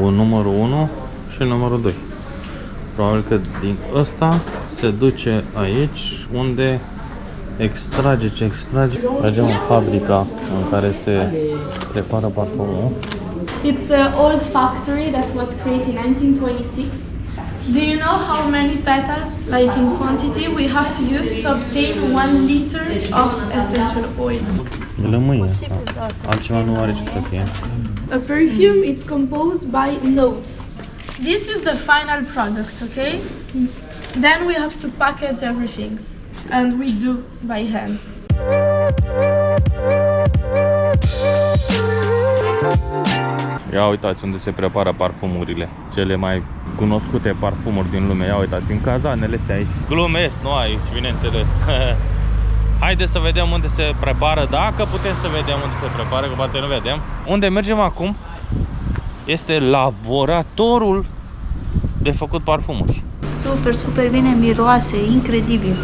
un numărul 1 și numărul 2. Probabil că din ăsta se duce aici unde extrage ce extrage. Mergem în fabrica în care se prepară parfumul. It's an old factory that was created in 1926. Do you know how many petals, like in quantity, we have to use to obtain 1 liter of essential oil? Lămâie. Altceva nu are ce să fie. A perfume is composed by notes. This is the final product, okay? Then we have to package everything, and we do by hand. Ia uitați unde se prepară parfumurile. Cele mai cunoscute parfumuri din lume. Ia uitați, în cazanele astea aici. Glumesc, nu aici, bineînțeles. Haideți să vedem unde se prepară, dacă putem să vedem unde se prepară, că poate nu vedem. Unde mergem acum este laboratorul de făcut parfumuri. Super, super bine miroase, incredibil.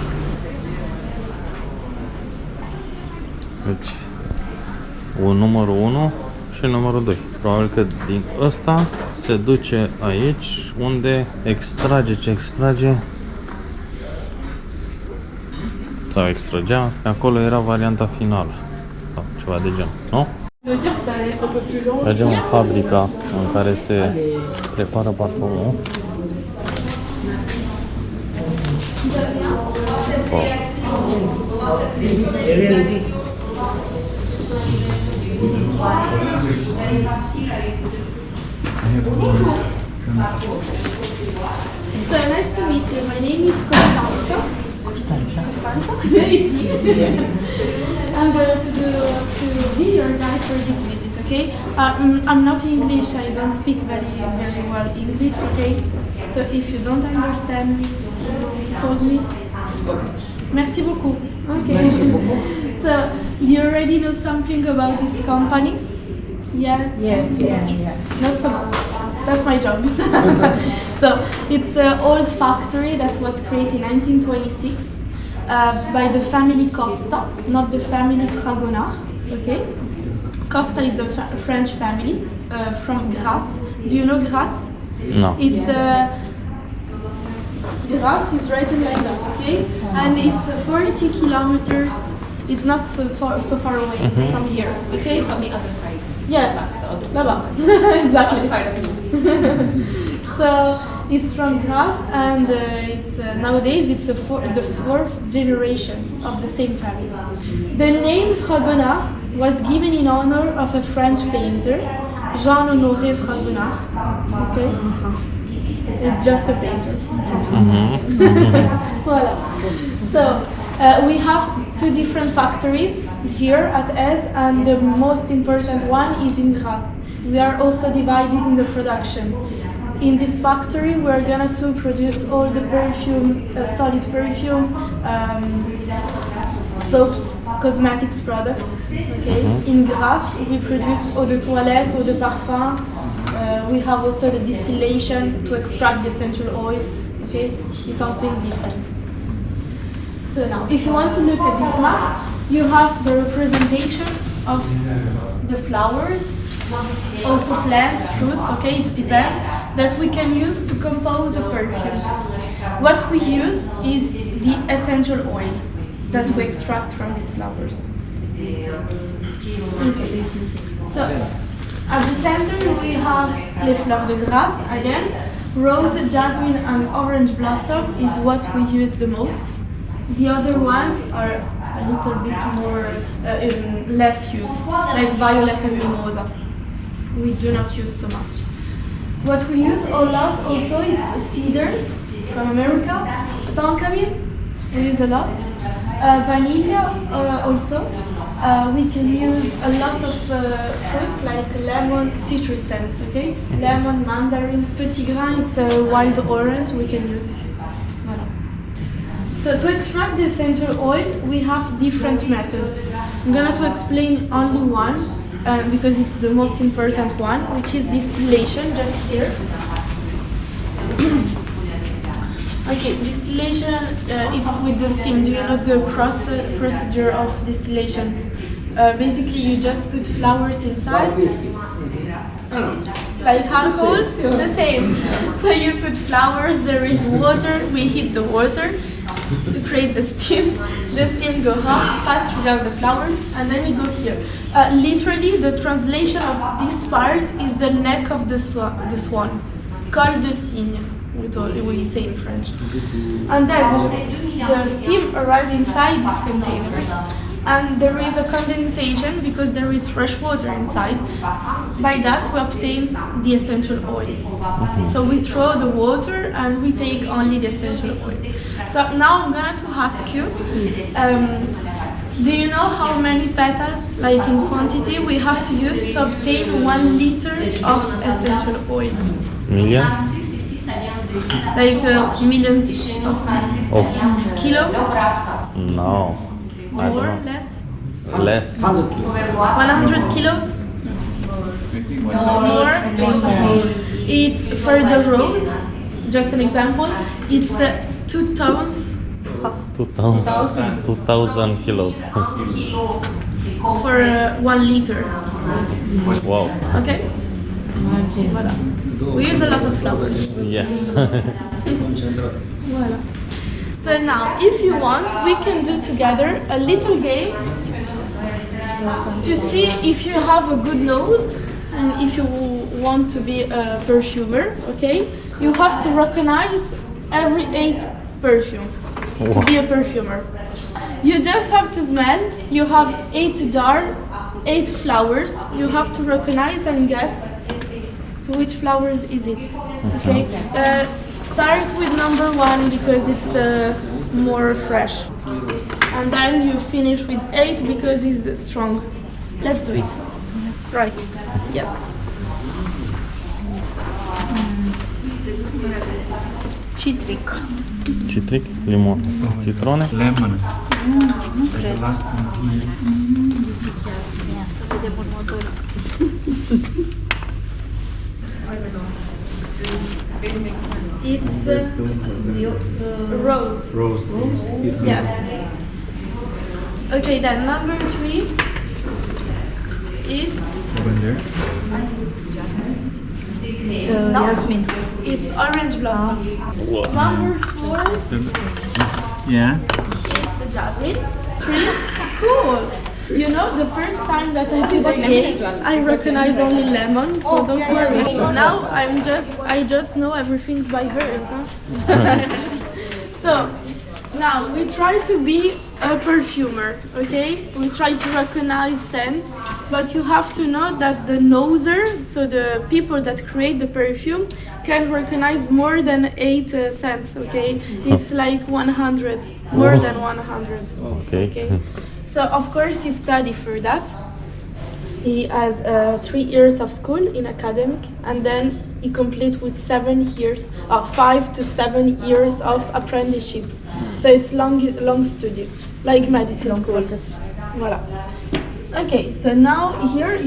Deci, un numărul 1 și numărul 2. Probabil că din ăsta se duce aici unde extrage ce extrage. Sau extragea. Acolo era varianta finală. Sau ceva de genul, nu? Mergem în fabrica în care se prepară parfumul. So nice to meet you. My name is Coasta. It's me. I'm going to be your guide for this visit, okay? I'm not English. I don't speak very well English, okay? So if you don't understand me, you told me. Merci beaucoup. Okay. So do you already know something about this company? Yes. Yes, yeah. Not so much. That's my job. So it's an old factory that was created in 1926 by the family Costa, not the family Fragonard. Okay. Costa is a French family from Grasse. Do you know Grasse? No. It's Grasse is written like that, okay? And it's 40 kilometers. It's not so far away from here. Okay. It's on the other side. Yes, là-bas. Exactly. On the side of the So it's from Grasse, and it's nowadays it's the fourth generation of the same family. The name Fragonard was given in honor of a French painter, Jean-Honoré Fragonard. Okay, it's just a painter. Voilà. So we have two different factories here at EZE, and the most important one is in Grasse. We are also divided in the production. In this factory, we're gonna to produce all the perfume, solid perfume, soaps, cosmetics products. Okay. In Grasse, we produce eau de toilette, eau de parfum. We have also the distillation to extract the essential oil. Okay, it's something different. So now, if you want to look at this map, you have the representation of the flowers, also plants, fruits, okay, it depends, that we can use to compose a perfume. What we use is the essential oil that we extract from these flowers. Okay. So, at the center we have les fleurs de Grasse, again. Rose, jasmine and orange blossom is what we use the most. The other ones are a little bit more less used, like violet and mimosa. We do not use so much. What we use a lot also is cedar from America, tonkamin we use a lot, vanilla also. We can use a lot of fruits like lemon, citrus scents, okay? Lemon, mandarin, petit grain, it's a wild orange we can use. Voilà. So to extract the essential oil, we have different methods. I'm gonna to explain only one because it's the most important one, which is distillation, just here. Okay, distillation, it's with the steam. Do you know the procedure of distillation? Basically, you just put flowers inside. like alcohols, the same. So you put flowers, there is water, we heat the water to create the steam. The steam goes up, pass through the flowers, and then we go here. Literally, the translation of this part is the neck of the swan, called the cygne, we say in French. And then the steam arrives inside these containers. And there is a condensation because there is fresh water inside. By that we obtain the essential oil. So we throw the water and we take only the essential oil. So now I'm going to ask you, do you know how many petals, like in quantity, we have to use to obtain 1 liter of essential oil? Millions? Like millions of kilos? No. More, less? Less. 100 kilos? More? It's for the rose, just an example, it's 2 tons. 2,000 kilos. For 1 liter. Wow. Okay? Voilà. We use a lot of flowers. Yes. Voilà. So now, if you want, we can do together a little game to see if you have a good nose and if you want to be a perfumer, okay? You have to recognize every 8 perfume to be a perfumer. You just have to smell, you have 8 jars, 8 flowers, you have to recognize and guess to which flowers is it, okay? Start with number 1 because it's more fresh. And then you finish with 8 because it's strong. Let's do it. Strike. Yes. Citric. Citric, limon, citrone. Lemon. Nu cred. Ia să vedem următorul. It's rose. Rose. It's Yes. Okay, then number 3. It's lavender. Jasmin. it's orange blossom. Number 4. Yeah. It's the jasmine. 3. Cool. You know, the first time that I did the game, I recognize only lemon, so don't worry. Now I just know everything's by heart. Huh? So now we try to be a perfumer, okay? We try to recognize scents, but you have to know that the noser, so the people that create the perfume, can recognize more than 8 scents, okay? It's like 100, more than 100. Okay. So of course he studied for that. He has 3 years of school in academic, and then he complete with 7 years, 5 to 7 years of apprenticeship. So it's long study, like medicine school. Voilà. Okay, so now here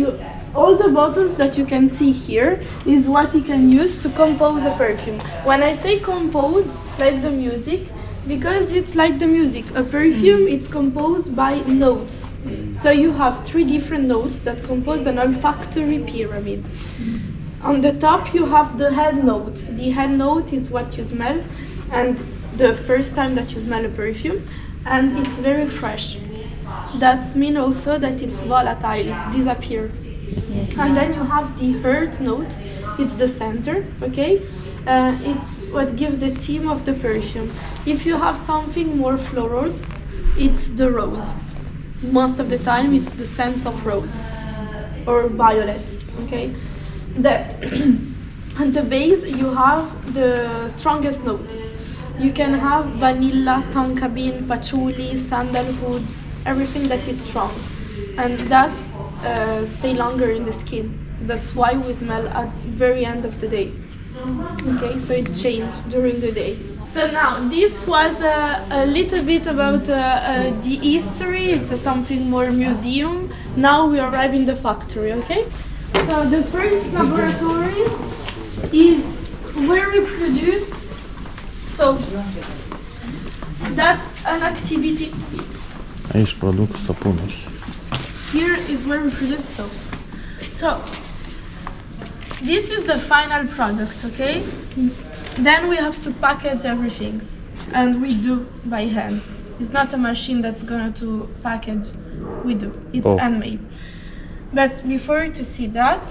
all the bottles that you can see here is what you can use to compose a perfume. When I say compose, like the music, because it's like the music. A perfume, it's composed by notes. So you have 3 different notes that compose an olfactory pyramid. On the top you have the head note. The head note is what you smell, and the first time that you smell a perfume, and it's very fresh. That means also that it's volatile, it disappears. Yes. And then you have the earth note, it's the center, okay? It's what gives the theme of the perfume. If you have something more florals, it's the rose. Most of the time it's the scent of rose or violet, okay? At the base you have the strongest notes. You can have vanilla, tonka bean, patchouli, sandalwood, everything that is strong. And that stay longer in the skin. That's why we smell at very end of the day. Okay, so it changed during the day. So now, this was a little bit about the history. It's something more museum. Now we arrive in the factory, okay? So the first laboratory is where we produce soaps. That's an activity. Aici produc săpunuri. Here is where we produce soaps. So, this is the final product, okay? Then we have to package everything, and we do by hand. It's not a machine that's gonna to package. We do. It's handmade. But before to see that,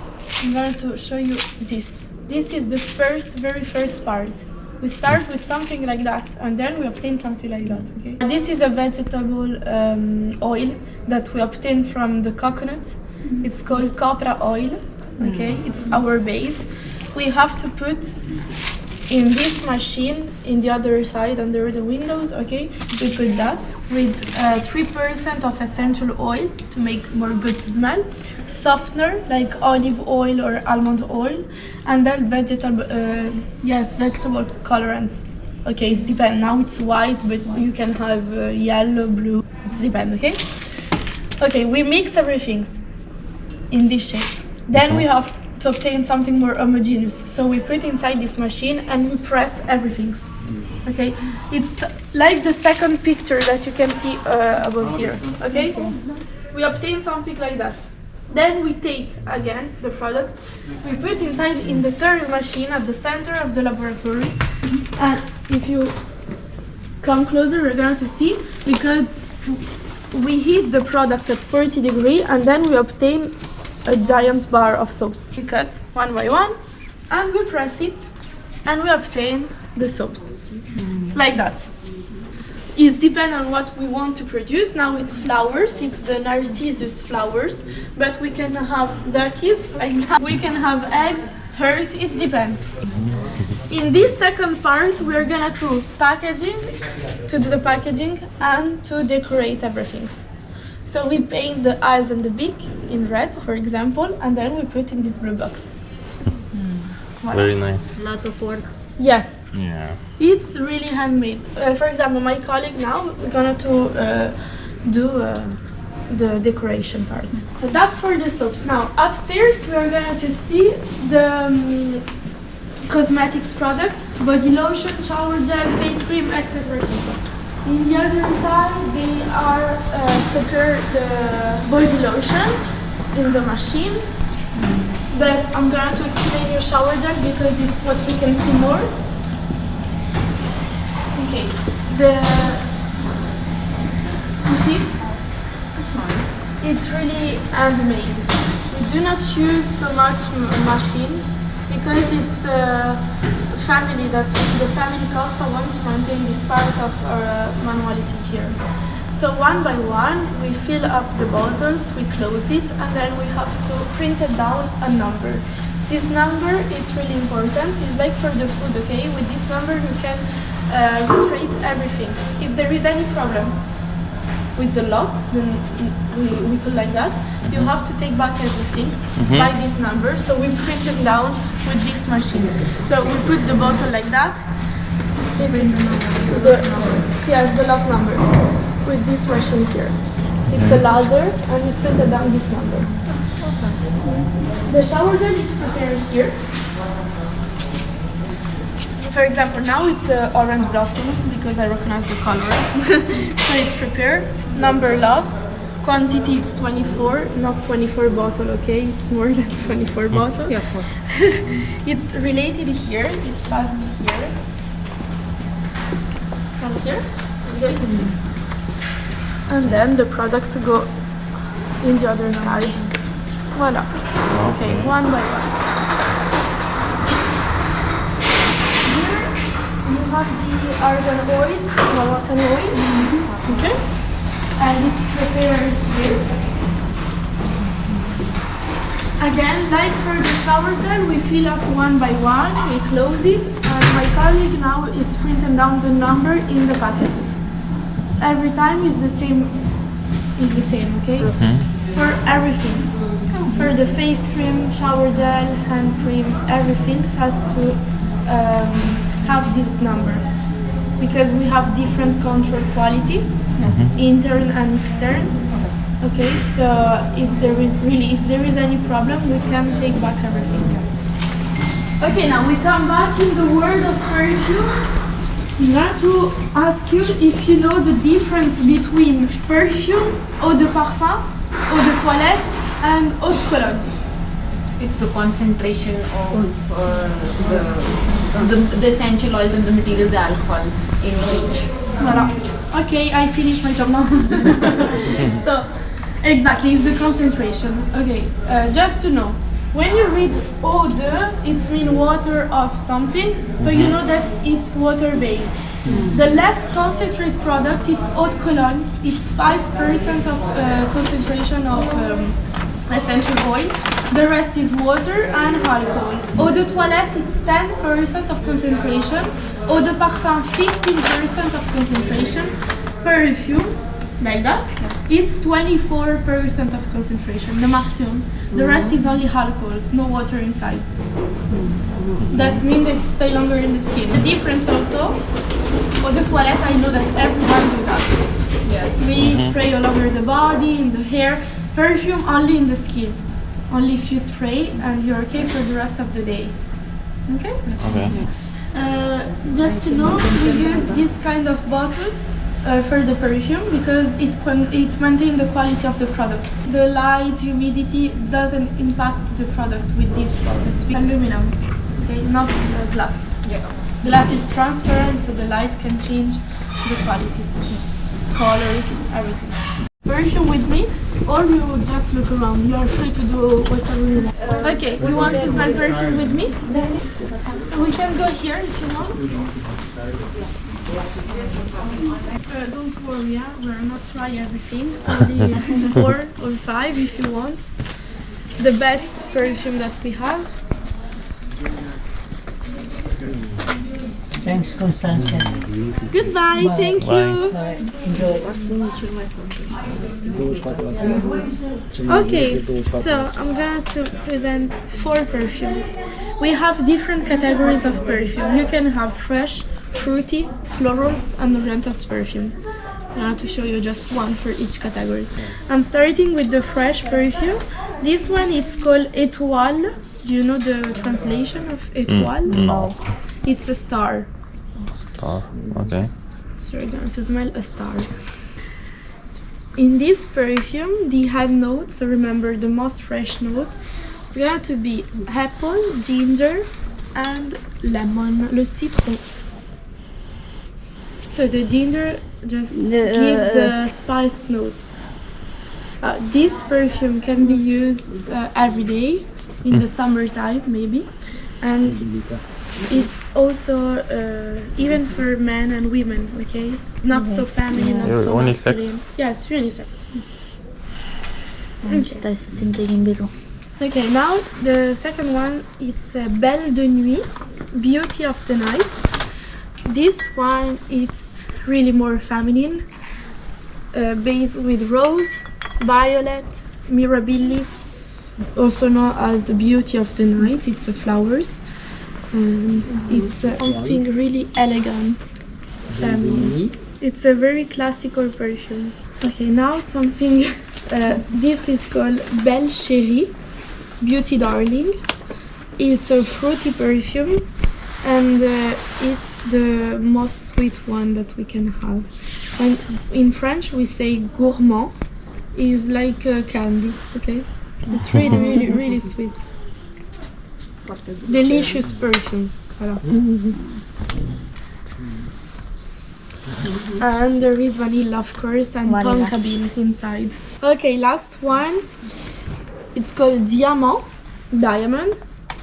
I'm going to show you this. This is the very first part. We start with something like that, and then we obtain something like that, okay? This is a vegetable oil that we obtain from the coconut. It's called copra oil, okay? It's our base. We have to put in this machine, in the other side, under the windows, okay? We put that with 3% of essential oil to make more good to smell, softener like olive oil or almond oil, and then vegetable colorants. Okay, it depends. Now it's white, but you can have yellow, blue. It depends, okay? Okay, we mix everything in this shape. Then we have to obtain something more homogeneous. So we put inside this machine and we press everything. Okay, it's like the second picture that you can see above here. Okay, we obtain something like that. Then we take again the product, we put inside in the third machine at the center of the laboratory. And if you come closer, we're going to see, because we heat the product at 40 degrees and then we obtain a giant bar of soaps. We cut one by one and we press it and we obtain the soaps like that. It depends on what we want to produce. Now it's flowers, it's the narcissus flowers, but we can have duckies like that. We can have eggs, hearts, it depends. In this second part, we're gonna do the packaging and to decorate everything. So we paint the eyes and the beak in red, for example, and then we put in this blue box. Voilà. Very nice. Lot of work. Yes. Yeah. It's really handmade. For example, my colleague now is gonna do the decoration part. So that's for the soaps. Now upstairs we are going to see the cosmetics product, body lotion, shower gel, face cream, etc. In the other side, they are prepare the body lotion in the machine. But I'm going to explain your shower gel because it's what we can see more. Okay, you see? It's really handmade. We do not use so much machine because it's the family Coasta wants to maintain this part of our manuality here. So one by one, we fill up the bottles, we close it, and then we have to print it down a number. This number is really important. It's like for the food, okay? With this number, you can retrace everything. If there is any problem with the lot, then we call like that, you have to take back everything by this number. So we print them down with this machine. So we put the bottle like that. This is the lot number with this machine here. It's a laser and we printed down this number. The shower gel is prepared here. For example, now it's orange blossom because I recognize the color. So it's prepared, number lot, quantity it's 24, not 24 bottle, okay? It's more than 24 bottle. Yeah, of course. It's related here, it passed here. From here, and then the product to go in the other side. Voila. Okay, one by one. Here you have the argan oil, Moroccan oil. Okay, and it's prepared here. Again, like for the shower gel, we fill up one by one, we close it, and my colleague now it's printing down the number in the packaging. Every time is the same, okay? For everything. For the face cream, shower gel, hand cream, everything has to have this number. Because we have different control quality, intern and extern. Okay, so if there is any problem, we can take back everything. Okay, now we come back in the world of perfume. I want to ask you if you know the difference between perfume, eau de parfum, eau de toilette, and eau de cologne. it's the concentration of the essential oils and the material, the alcohol in each. Voilà. Okay, I finished my job now. So, exactly, it's the concentration. Okay, just to know, when you read eau de, it's mean water of something, so you know that it's water-based. The less concentrated product, it's eau de cologne. It's 5% of concentration of essential oil. The rest is water and alcohol. Eau de toilette, it's 10% of concentration. Eau de parfum, 15% of concentration. Perfume, like that, it's 24% of concentration, the maximum. The rest is only alcohols, no water inside. That means that it stays longer in the skin. The difference also, eau de toilette, I know that everyone do that. Yeah. We spray all over the body, in the hair. Perfume only in the skin. Only if you spray and you're okay for the rest of the day. Okay? Okay. Just to know, we use this kind of bottles for the perfume because it maintains the quality of the product. The light, humidity doesn't impact the product with these bottles. Aluminum, okay, not glass. Yeah. Glass is transparent, so the light can change the quality, colors, everything. Perfume with me, or you just look around. You are free to do whatever you want. Okay, you want to smell perfume with me? We can go here if you want. Don't worry, yeah? We're not trying everything. So only 4 or 5 if you want. The best perfume that we have. Thanks, Constantia. Goodbye, thank you. Okay, so I'm going to present 4 perfume. We have different categories of perfume. You can have fresh, fruity, florals, and oriental perfume. I'm going to show you just one for each category. I'm starting with the fresh perfume. This one is called étoile. Do you know the translation of étoile? No. It's a star. Star, okay. So you're going to smell a star. In this perfume, the head note, so remember the most fresh note, it's going to be apple, ginger, and lemon, le citron. So the ginger just gives the spice note. This perfume can be used every day, in the summertime maybe, and it's also even for men and women, okay? Not so feminine, not so unisex? masculine. Yes, unisex. Trebuie să simte ghimbirul. Okay, now the second one, it's Belle de Nuit, Beauty of the Night. This one, it's really more feminine, based with rose, violet, mirabilis, also known as the Beauty of the Night. It's flowers. And it's something really elegant, feminine. It's a very classical perfume. Okay, now something, this is called Belle Chérie, Beauty Darling. It's a fruity perfume and it's the most sweet one that we can have. And in French we say gourmand, is like candy, okay? It's really, really, really sweet. Delicious perfume. Voilà. And there is vanilla, of course, and tonka bean inside. Okay, last one. It's called Diamond.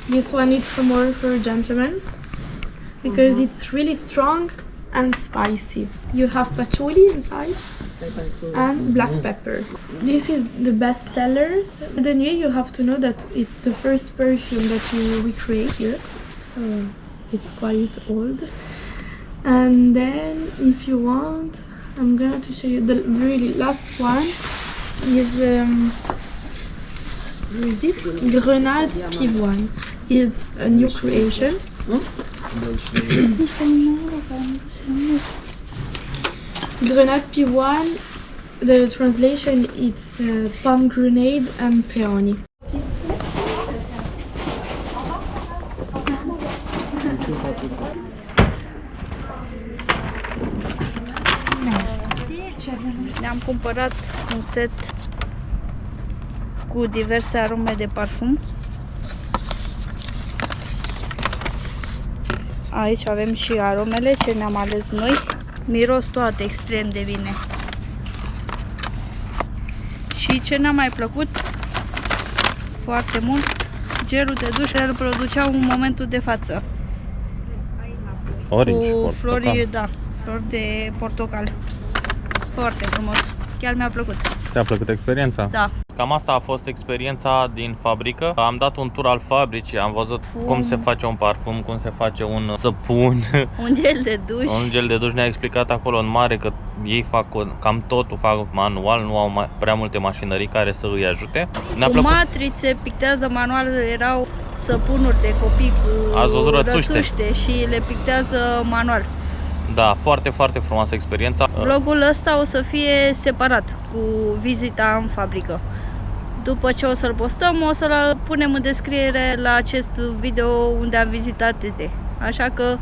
This one is more for gentlemen because it's really strong and spicy. You have patchouli inside and black pepper. This is the best sellers. The Nuit, you have to know that it's the first perfume that we create here. So it's quite old. And then if you want, I'm going to show you the really last one is Grenade Pivoine. Is a new creation. Grenade Pivoine, the translation is pomegranate and peony. Ne-am cumpărat un set cu diverse arume de parfum Aici avem și aromele ce ne-am ales noi. Miros toate extrem de bine. Și ce ne-a mai plăcut foarte mult, gelul de duș îl produceau în momentul de față. Orange, cu portocal. flori, da, flori de portocal. Foarte frumos. Chiar mi-a plăcut. Ți-a plăcut experiența? Da. Cam asta a fost experiența din fabrică. Am dat un tur al fabricii, am văzut cum se face un parfum, cum se face un săpun, Un gel de duș. un gel de duș. Ne-a explicat acolo în mare că ei fac cam totul, fac manual, nu au prea multe mașinării care să îi ajute. Ne-a Cu plăcut. matrițe, pictează manual, erau săpunuri de copii cu Ați văzut rățuște și le pictează manual. Da, foarte, foarte frumoasă experiența. Vlogul ăsta o să fie separat cu vizita în fabrică. După ce o să-l postăm, o să-l punem în descriere la acest video unde am vizitat EZE. Așa că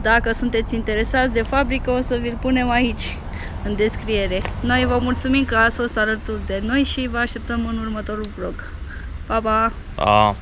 dacă sunteți interesați de fabrică, o să vi-l punem aici în descriere. Noi vă mulțumim că ați fost alături de noi și vă așteptăm în următorul vlog. Pa, pa! Pa!